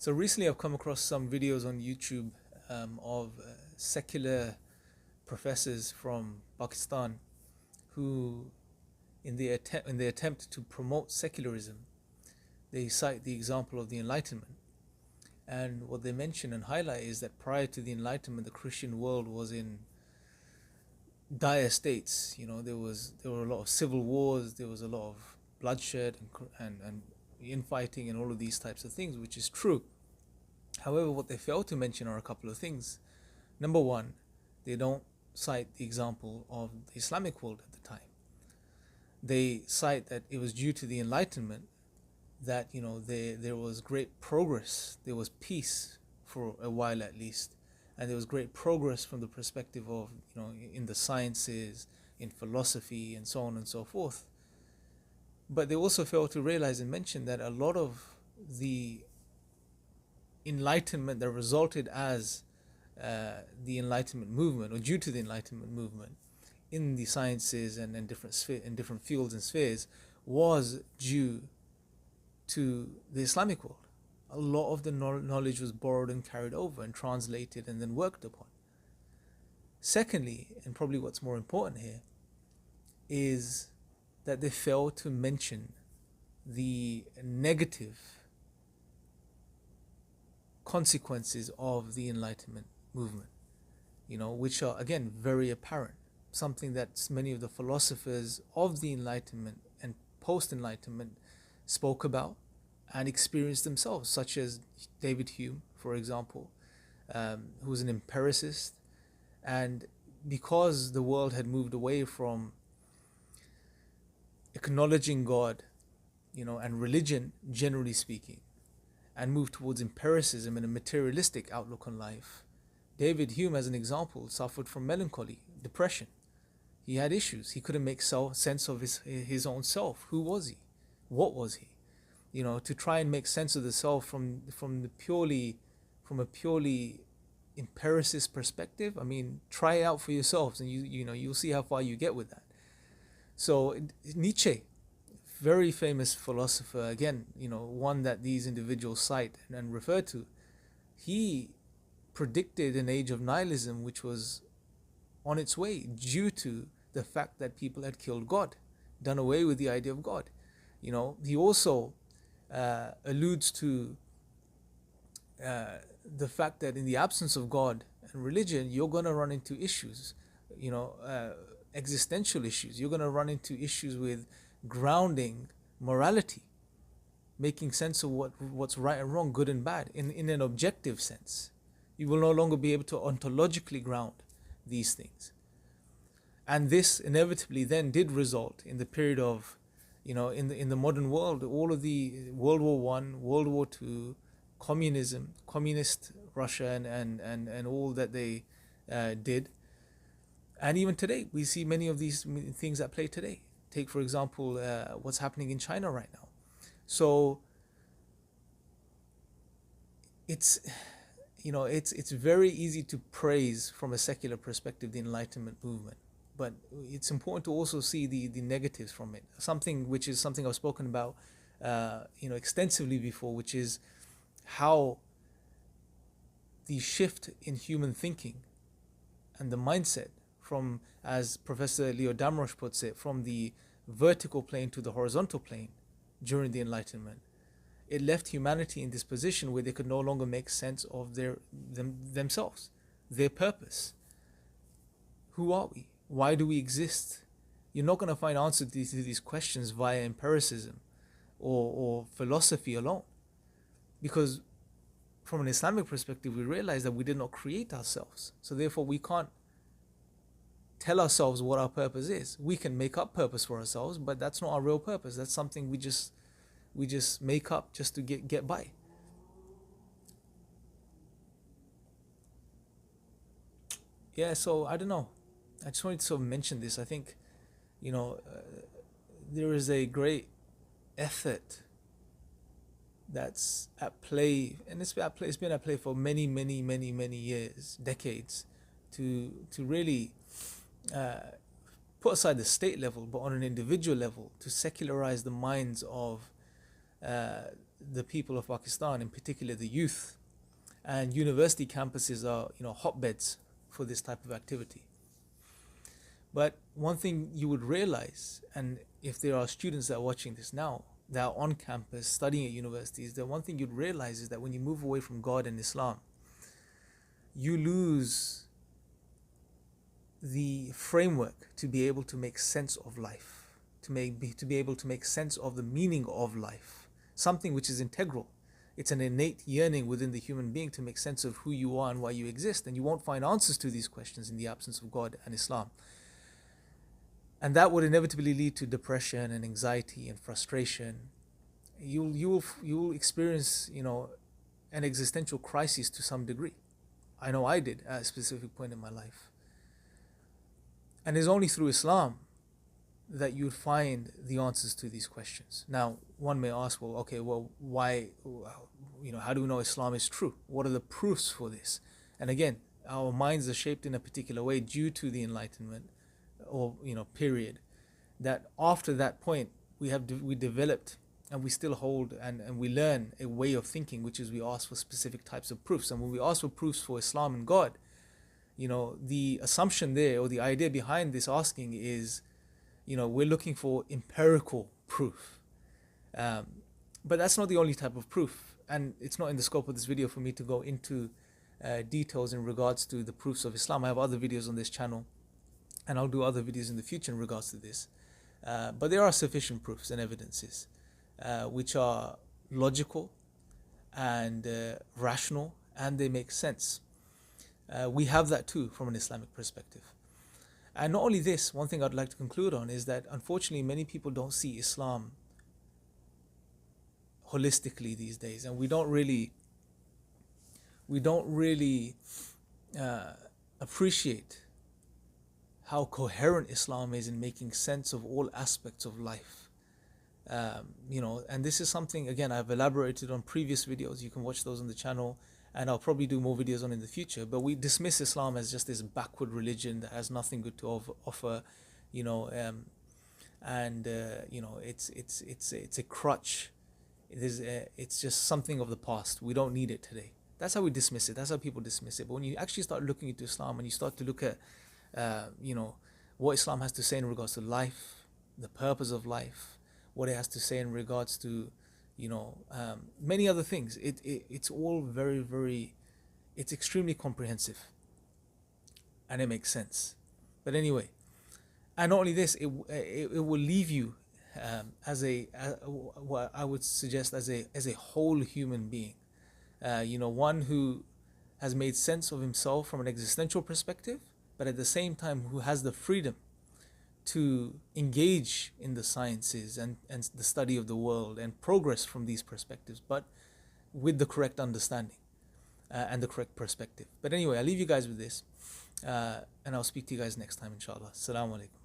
So recently I've come across some videos on YouTube of secular professors from Pakistan who, in the attempt to promote secularism, they cite the example of the Enlightenment. And what they mention and highlight is that prior to the Enlightenment, the Christian world was in dire states. You know, there were a lot of civil wars, there was a lot of bloodshed and infighting and all of these types of things, which is true. However, what they fail to mention are a couple of things. Number one, they don't cite the example of the Islamic world at the time. They cite that it was due to the Enlightenment that there was great progress, there was peace for a while at least, and there was great progress from the perspective of in the sciences, in philosophy, and so on and so forth. But they also fail to realize and mention that a lot of the enlightenment that resulted as the Enlightenment movement, or due to the Enlightenment movement in the sciences and in different fields and spheres, was due to the Islamic world. A lot of the knowledge was borrowed and carried over and translated and then worked upon. Secondly, and probably what's more important here, is that they fail to mention the negative consequences of the Enlightenment movement, which are again very apparent. Something that many of the philosophers of the Enlightenment and post-Enlightenment spoke about and experienced themselves, such as David Hume, for example, who was an empiricist. And because the world had moved away from acknowledging God, and religion, generally speaking, and moved towards empiricism and a materialistic outlook on life, David Hume, as an example, suffered from melancholy, depression. He had issues. He couldn't make sense of his own self. Who was he? What was he? To try and make sense of the self from a purely empiricist perspective. I mean, try it out for yourselves, and you'll see how far you get with that. So Nietzsche, very famous philosopher, again, one that these individuals cite and refer to, he predicted an age of nihilism which was on its way due to the fact that people had killed God, done away with the idea of God. He also alludes to the fact that in the absence of God and religion, you're going to run into issues, existential issues. You're going to run into issues with grounding morality, making sense of what's right and wrong, good and bad, in an objective sense. You will no longer be able to ontologically ground these things. And this inevitably then did result in the period of, in the modern world, all of the World War I, World War II, communism, communist Russia, and all that they did. And even today, we see many of these things at play today. Take, for example, what's happening in China right now. So it's very easy to praise from a secular perspective the Enlightenment movement, but it's important to also see the negatives from it. Something I've spoken about extensively before, which is how the shift in human thinking and the mindset from, as Professor Leo Damrosch puts it, from the vertical plane to the horizontal plane during the Enlightenment, it left humanity in this position where they could no longer make sense of themselves, their purpose. Who are we? Why do we exist? You're not going to find answers to these questions via empiricism or philosophy alone. Because from an Islamic perspective, we realize that we did not create ourselves. So therefore, we can't tell ourselves what our purpose is. We can make up purpose for ourselves, but that's not our real purpose. That's something we just make up just to get by. Yeah, so I don't know. I just wanted to sort of mention this. I think, there is a great effort that's at play, and it's been at play for many years, decades, to really put aside the state level, but on an individual level, to secularize the minds of the people of Pakistan, in particular the youth, and university campuses are, hotbeds for this type of activity. But one thing you would realize, and if there are students that are watching this now, that are on campus studying at universities, the one thing you'd realize is that when you move away from God and Islam, you lose the framework to be able to make sense of life, to be able to make sense of the meaning of life, something which is integral. It's an innate yearning within the human being to make sense of who you are and why you exist, and you won't find answers to these questions in the absence of God and Islam. And that would inevitably lead to depression and anxiety and frustration. You'll experience, an existential crisis to some degree. I know I did at a specific point in my life. And it's only through Islam that you'd find the answers to these questions. Now, one may ask, why, how do we know Islam is true? What are the proofs for this? And again, our minds are shaped in a particular way due to the enlightenment, or period, that after that point we developed, and we still hold, and we learn a way of thinking, which is we ask for specific types of proofs. And when we ask for proofs for Islam and God, the assumption there, or the idea behind this asking is, we're looking for empirical proof, but that's not the only type of proof, and it's not in the scope of this video for me to go into details in regards to the proofs of Islam. I have other videos on this channel, and I'll do other videos in the future in regards to this. But there are sufficient proofs and evidences which are logical and rational, and they make sense. We have that too from an Islamic perspective. And not only this, one thing I'd like to conclude on is that unfortunately many people don't see Islam holistically these days, and we don't really appreciate how coherent Islam is in making sense of all aspects of life. And this is something, again, I've elaborated on previous videos. You can watch those on the channel, and I'll probably do more videos on in the future. But we dismiss Islam as just this backward religion that has nothing good to offer, it's a crutch. It's just something of the past. We don't need it today. That's how we dismiss it. That's how people dismiss it. But when you actually start looking into Islam, and you start to look at what Islam has to say in regards to life, the purpose of life, what it has to say in regards to, many other things. It's all very, very, it's extremely comprehensive, and it makes sense. But anyway, and not only this, it will leave you what I would suggest as a whole human being, one who has made sense of himself from an existential perspective, but at the same time who has the freedom to engage in the sciences and the study of the world and progress from these perspectives, but with the correct understanding and the correct perspective. But anyway, I'll leave you guys with this, and I'll speak to you guys next time, inshallah. Assalamu alaikum.